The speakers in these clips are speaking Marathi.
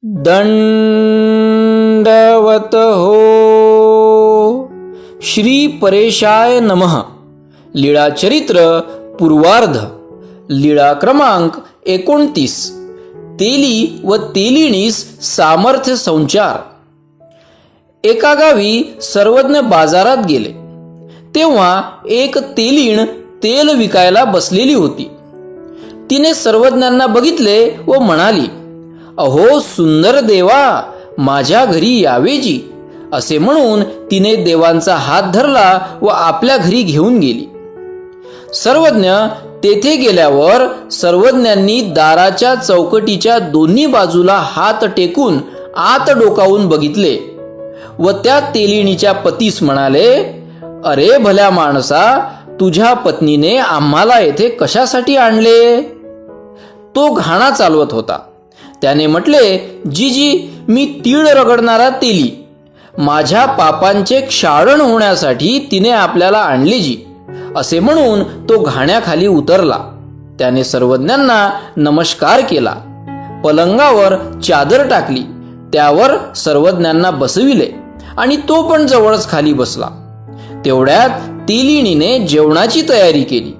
दंडवत हो. श्री परेशाय नमः. लीळा चरित्र पूर्वार्ध. लीळा क्रमांक 29. तेली व तेलिणीस सामर्थ्य संचार. एका गावी सर्वज्ञ बाजारात गेले तेव्हा एक तेलीण तेल विकायला बसलेली होती. तिने सर्वज्ञांना बघितले व म्हणाली, अहो सुंदर देवा, माझ्या घरी यावेजी. असे म्हणून तिने देवांचा हात धरला व आपल्या घरी घेऊन गेली. सर्वज्ञ तेथे गेल्यावर सर्वज्ञांनी दाराच्या चौकटीच्या दोन्ही बाजूला हात टेकून आत डोकावून बघितले व त्या तेलिणीच्या पतीस म्हणाले, अरे भल्या माणसा, तुझ्या पत्नीने आम्हाला येथे कशासाठी आणले? तो घाणा चालवत होता. त्याने म्हटले, जीजी, मी तीळ रगडणारा तेली. माझ्या पापांचे क्षालन होण्यासाठी तिने आपल्याला आणले जी. असे म्हणून तो घाण्याखाली उतरला. त्याने सर्वज्ञांना नमस्कार केला. पलंगावर चादर टाकली, त्यावर सर्वज्ञांना बसविले आणि तो पण जवळच खाली बसला. तेवढ्यात तेलिणीने जेवणाची तयारी केली.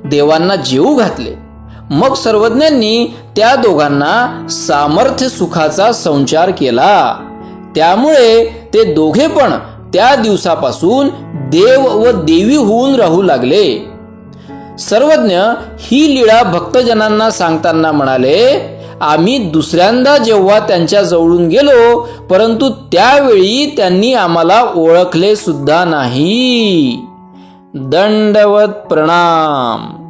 देवांना जेवू घातले. मग सर्वज्ञांनी त्या दोघांना सामर्थ्य सुखाचा संचार केला. त्यामुळे ते दोघे पण त्या दिवसापासून देव व देवी होऊन राहू लागले. सर्वज्ञ ही लीळा भक्तजनांना सांगताना म्हणाले, आम्ही दुसऱ्यांदा जेव्हा त्यांच्या जवळून गेलो, परंतु त्यावेळी त्यांनी आम्हाला ओळखले सुद्धा नाही. दंडवत प्रणाम.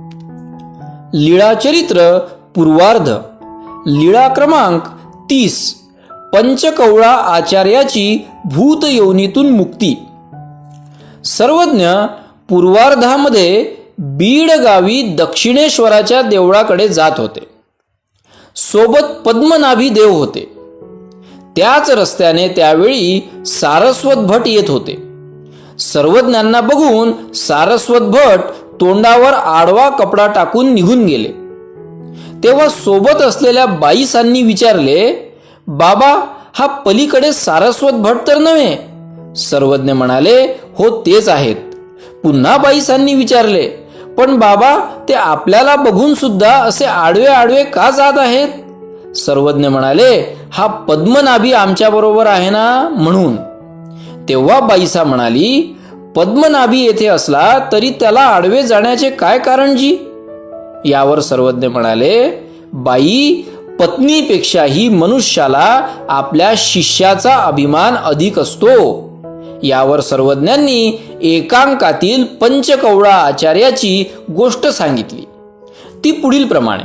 लीळा चरित्र पूर्वार्ध. लीळा क्रमांक 30. पंचकौळा आचार्याची भूत योनीतून मुक्ती. सर्वज्ञ पूर्वार्धामध्ये बीड गावी दक्षिणेश्वराच्या देवळाकडे जात होते. सोबत पद्मनाभी देव होते. त्याच रस्त्याने त्यावेळी सारस्वत भट येत होते. सर्वज्ञांना बघून सारस्वत भट तोंडावर आडवा कपडा टाकून निघून गेले. तेव्हा सोबत असलेल्या बाईसांनी विचारले, बाबा, हा पलीकडे सारस्वत भट तर नव्हे? सर्वज्ञ म्हणाले, हो तेच आहेत. पुन्हा बाईसांनी विचारले, पण बाबा, ते आपल्याला बघून सुद्धा असे आडवे आडवे का जात आहेत? सर्वज्ञ म्हणाले, हा पद्मनाभी आमच्या बरोबर आहे ना, म्हणून. तेव्हा बाईसा म्हणाली, पद्मनाभी येथे असला तरी त्याला आडवे जाण्याचे काय कारण जी? यावर सर्वज्ञ म्हणाले, बाई, पत्नीपेक्षाही मनुष्याला आपल्या शिष्याचा अभिमान अधिक असतो. यावर सर्वज्ञांनी एकांकातील पंचकौळा आचार्याची गोष्ट सांगितली. ती पुढील प्रमाणे.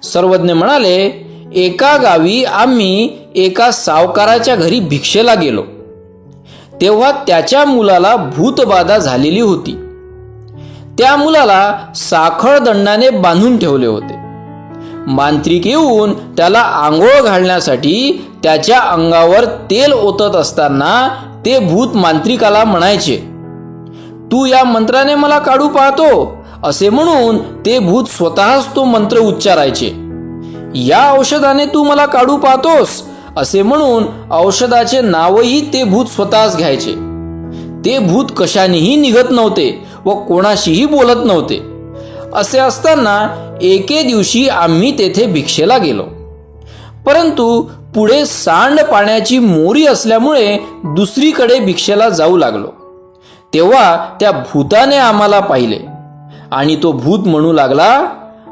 सर्वज्ञ म्हणाले, एका गावी आम्ही एका सावकाराच्या घरी भिक्षेला गेलो. तेव्हा त्याच्या मुलाला भूतबाधा झालेली होती. त्या मुलाला साखळ दंडाने बांधून ठेवले होते. मांत्रिक येऊन त्याला आंघोळ घालण्यासाठी त्याच्या अंगावर तेल ओतत असताना ते भूत मांत्रिकाला म्हणायचे, तू या मंत्राने मला काढू पाहतो. असे म्हणून ते भूत स्वतःच तो मंत्र उच्चारायचे. या औषधाने तू मला काढू पाहतोस. असे म्हणून औषधाचे नावही ते भूत स्वतःच घ्यायचे. ते भूत कशानेही निघत नव्हते व कोणाशीही बोलत नव्हते. असे असताना एके दिवशी आम्ही तेथे भिक्षेला गेलो. परंतु पुढे सांड पाण्याची मोरी असल्यामुळे दुसरीकडे भिक्षेला जाऊ लागलो. तेव्हा त्या भूताने आम्हाला पाहिले आणि तो भूत म्हणू लागला,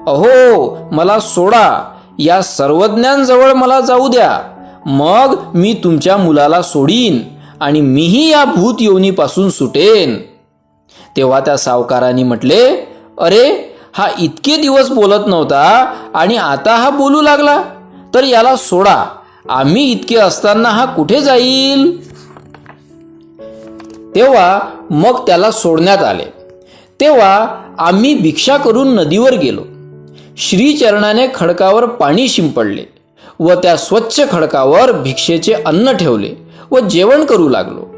अहो, मला सोडा. या सर्वज्ञांजवळ मला जाऊ द्या. मग मी तुमच्या मुलाला सोडीन आणि मीही या भूत योनीपासून सुटेन. तेव्हा त्या सावकाराने म्हटले, अरे, हा इतके दिवस बोलत नव्हता आणि आता हा बोलू लागला, तर याला सोडा. आम्ही इतके असताना हा कुठे जाईल? तेव्हा मग त्याला सोडण्यात आले. तेव्हा आम्ही भिक्षा करून नदीवर गेलो. श्रीचरणाने खडकावर पाणी शिंपडले व त्या स्वच्छ खडकावर भिक्षेचे अन्न ठेवले व जेवण करू लागलो.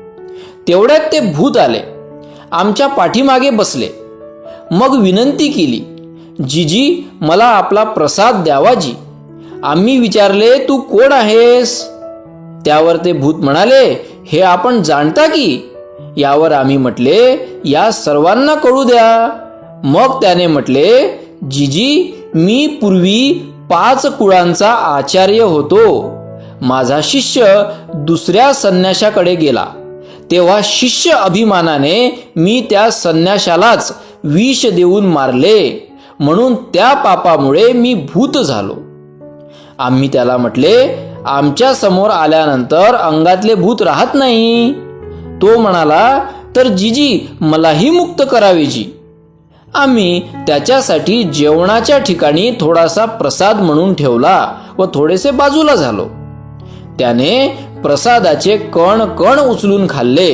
तेवढ्यात ते भूत आले. आमच्या पाठीमागे बसले. मग विनंती केली, जीजी, मला आपला प्रसाद द्यावा जी. आम्ही विचारले, तू कोण आहेस? त्यावर ते भूत म्हणाले, हे आपण जाणता की. यावर आम्ही म्हटले, या सर्वांना कळू द्या. मग त्याने म्हटले, जिजी, मी पूर्वी 5 कुळांचा आचार्य होतो. माझा शिष्य दुसऱ्या संन्याशाकडे गेला, तेव्हा शिष्य अभिमानाने मी त्या संन्याशालाच विष देऊन मारले, म्हणून त्या पापामुळे मी भूत झालो. आम्ही त्याला म्हटले, आमच्या समोर आल्यानंतर अंगातले भूत राहत नाही. तो म्हणाला, तर जिजी, मलाही मुक्त करावेजी. आम्ही त्याच्यासाठी जेवणाच्या ठिकाणी थोडासा प्रसाद म्हणून ठेवला व थोडेसे बाजूला झालो. त्याने प्रसादाचे कण कण उचलून खाल्ले.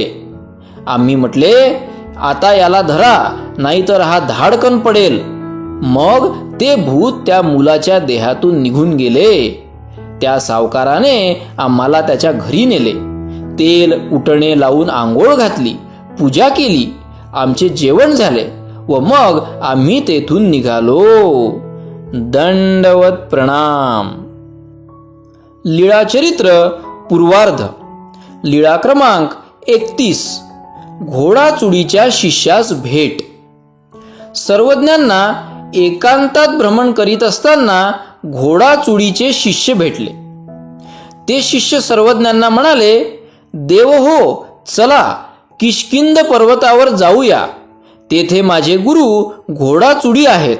आम्ही म्हटले, आता याला धरा, नाहीतर हा धाडकन पडेल. मग ते भूत त्या मुलाच्या देहातून निघून गेले. त्या सावकाराने आम्हाला त्याच्या घरी नेले. तेल उटणे लावून आंघोळ घातली, पूजा केली, आमचे जेवण झाले व मग आम्ही तेथून निघालो. दंडवत प्रणाम. लीळाचरित्र पूर्वार्ध. लीळा क्रमांक 31. घोडाचुडीच्या शिष्यास भेट. सर्वज्ञांना एकांतात भ्रमण करीत असताना घोडाचुडीचे शिष्य भेटले. ते शिष्य सर्वज्ञांना म्हणाले, देव हो, चला किष्किंध पर्वतावर जाऊया. तेथे माझे गुरु घोडाचुडी आहेत.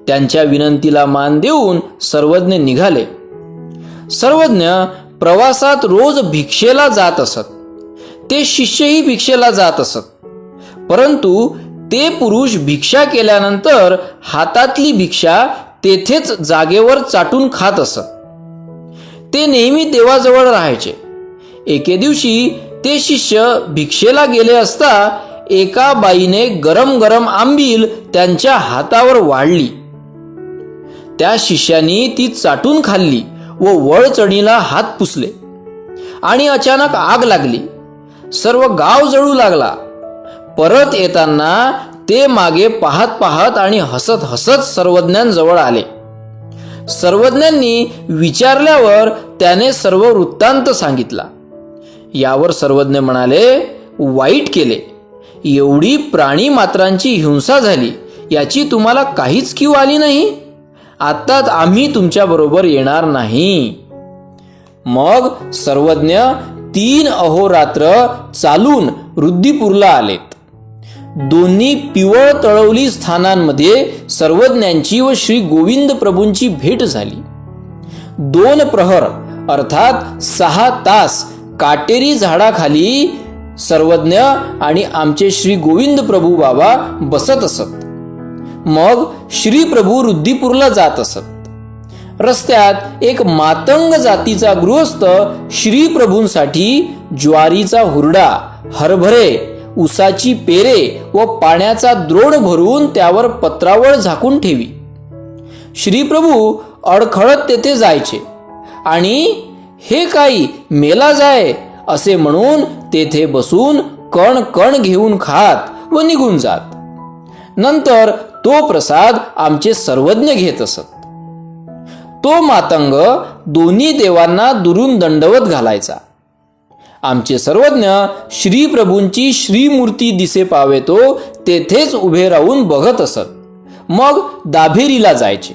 त्यांच्या विनंतीला मान देऊन सर्वज्ञ निघाले. सर्वज्ञ प्रवासात रोज भिक्षेला जात असत. ते शिष्यही भिक्षेला जात असत. परंतु ते पुरुष भिक्षा केल्यानंतर हातातली भिक्षा तेथेच जागेवर चाटून खात असत. ते नेहमी देवाजवळ राहायचे. एके दिवशी ते शिष्य भिक्षेला गेले असता एका बाईने गरम गरम आंबील त्यांच्या हातावर वाढली. त्या शिष्यानी ती चाटून खाल्ली व वळचणीला हात पुसले आणि अचानक आग लागली. सर्व गाव जळू लागला. परत येताना ते मागे पाहत पाहत आणि हसत हसत सर्वज्ञांजवळ आले. सर्वज्ञांनी विचारल्यावर त्याने सर्व वृत्तांत सांगितला. यावर सर्वज्ञ म्हणाले, वाईट केले. एवढी प्राणी मात्रांची हिंसा झाली, याची तुम्हाला काहीच कीव आली नाही. आत्ताच आम्ही तुमच्या बरोबर येणार नाही. मग सर्वज्ञ 3 अहोरात्र चालून रुद्दीपूरला आलेत. दोन्ही पिवळ तळवली स्थानांमध्ये सर्वज्ञांची व श्री गोविंद प्रभूंची भेट झाली. 2 प्रहर अर्थात 6 तास काटेरी झाडाखाली सर्वज्ञ आणि आमचे श्री गोविंद प्रभू बाबा बसत असत. मग श्री प्रभू रुद्दीपूरला जात असत. रस्त्यात एक मातंग जातीचा गृहस्थ श्री प्रभूंसाठी ज्वारीचा हुरडा, हरभरे, उसाची पेरे व पाण्याचा द्रोण भरून त्यावर पत्रावळ झाकून ठेवी. श्रीप्रभू अडखळत तेथे जायचे आणि हे काही मेला जाय असे म्हणून तेथे बसून कण कण घेऊन खात व निघून जात. नंतर तो प्रसाद आमचे सर्वज्ञ घेत असत. तो मातंग दोन्ही देवांना दुरून दंडवत घालायचा. आमचे सर्वज्ञ श्री प्रभूंची श्रीमूर्ती दिसे पावेतो तेथेच उभे राहून बघत असत. मग दाभेरीला जायचे.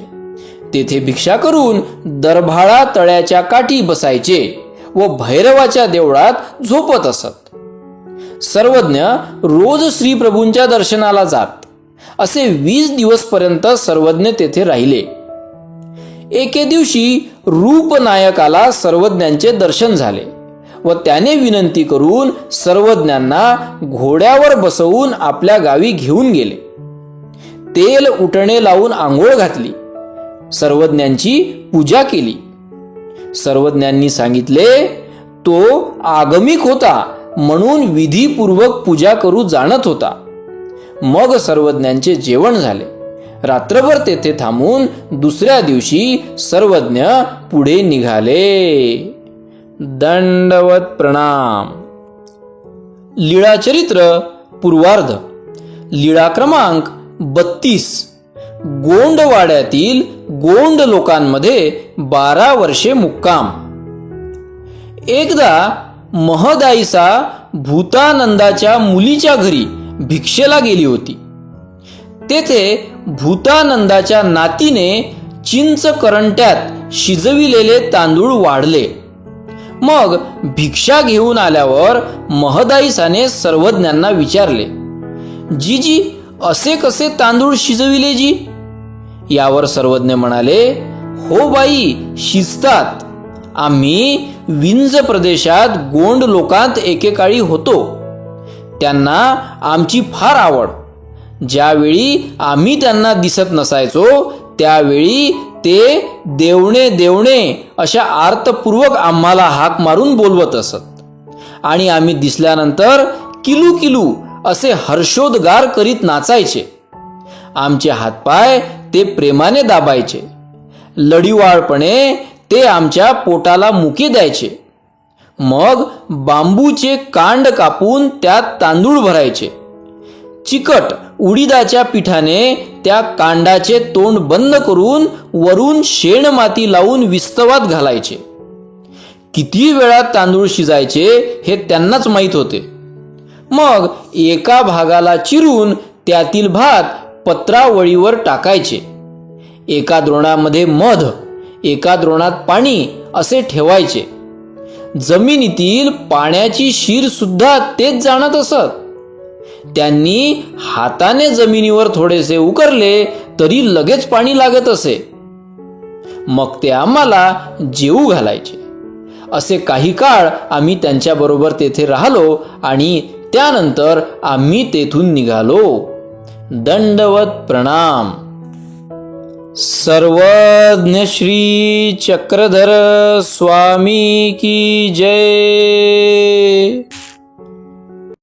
तेथे भिक्षा करून दरभाळा तळ्याच्या काठी बसायचे व भैरवाच्या देवळात झोपत असत. सर्वज्ञ रोज श्री प्रभूंच्या दर्शनाला जात. असे 20 दिवसपर्यंत सर्वज्ञ तेथे राहिले. एके दिवशी रूपनायकाला सर्वज्ञांचे दर्शन झाले व त्याने विनंती करून सर्वज्ञांना घोड्यावर बसवून आपल्या गावी घेऊन गेले. तेल उटणे लावून आंघोळ घातली. सर्वज्ञांची पूजा केली. सर्वज्ञांनी सांगितले, तो आगमिक होता म्हणून विधीपूर्वक पूजा करू जाणत होता. मग सर्वज्ञांचे जेवण झाले. रात्रभर तेथे थांबून दुसऱ्या दिवशी सर्वज्ञ पुढे निघाले. दंडवत प्रणाम. लीळाचरित्र पूर्वार्ध. लीळा क्रमांक 32. गोंडवाड्यातील गोंड लोकांमध्ये 12 वर्षे मुक्काम. एकदा महदाईसा भूतानंदाच्या मुलीच्या घरी भिक्षेला गेली होती. तेथे भूतानंदाच्या नातीने चिंच करंट्यात शिजविलेले तांदूळ वाढले. मग भिक्षा घेऊन आल्यावर महदाईसाने सर्वज्ञांना विचारले, जीजी असे कसे तांदूळ शिजविले जी? यावर सर्वज्ञ म्हणाले, हो बाई, शिजतात. आम्ही विंज प्रदेशात गोंड लोकांत एकेकाळी होतो. त्यांना आमची फार आवड. ज्यावेळी आम्ही त्यांना दिसत नसायचो त्यावेळी ते देवणे देवणे अशा आर्तपूर्वक आम्हाला हाक मारून बोलवत असत आणि आम्ही दिसल्यानंतर किलू किलू असे हर्षोद्गार करीत नाचायचे. आमचे हातपाय ते प्रेमाने दाबायचे. लढीवाळपणे ते आमच्या पोटाला मुके द्यायचे. मग बांबूचे कांड कापून त्यात तांदूळ भरायचे. चिकट उडीदाच्या पिठाने त्या कांडाचे तोंड बंद करून वरून शेण माती लावून विस्तवात घालायचे. किती वेळात तांदूळ शिजायचे हे त्यांनाच माहीत होते. मग एका भागाला चिरून त्यातील भात पत्रावळीवर टाकायचे. एका द्रोणामध्ये मध, एका द्रोणात पाणी असे ठेवायचे. जमिनीतील पाण्याची शीर सुद्धा तेच जाणत असत. त्यांनी हाताने जमिनीवर थोडेसे उकरले तरी लगेच पाणी लागत असे. मग ते आम्हाला जेवू घालायचे. असे काही काळ आम्ही त्यांच्याबरोबर तेथे राहिलो आणि त्यानंतर आम्ही तेथून निघालो. दंडवत प्रणाम. सर्वज्ञ श्री चक्रधर स्वामी की जय.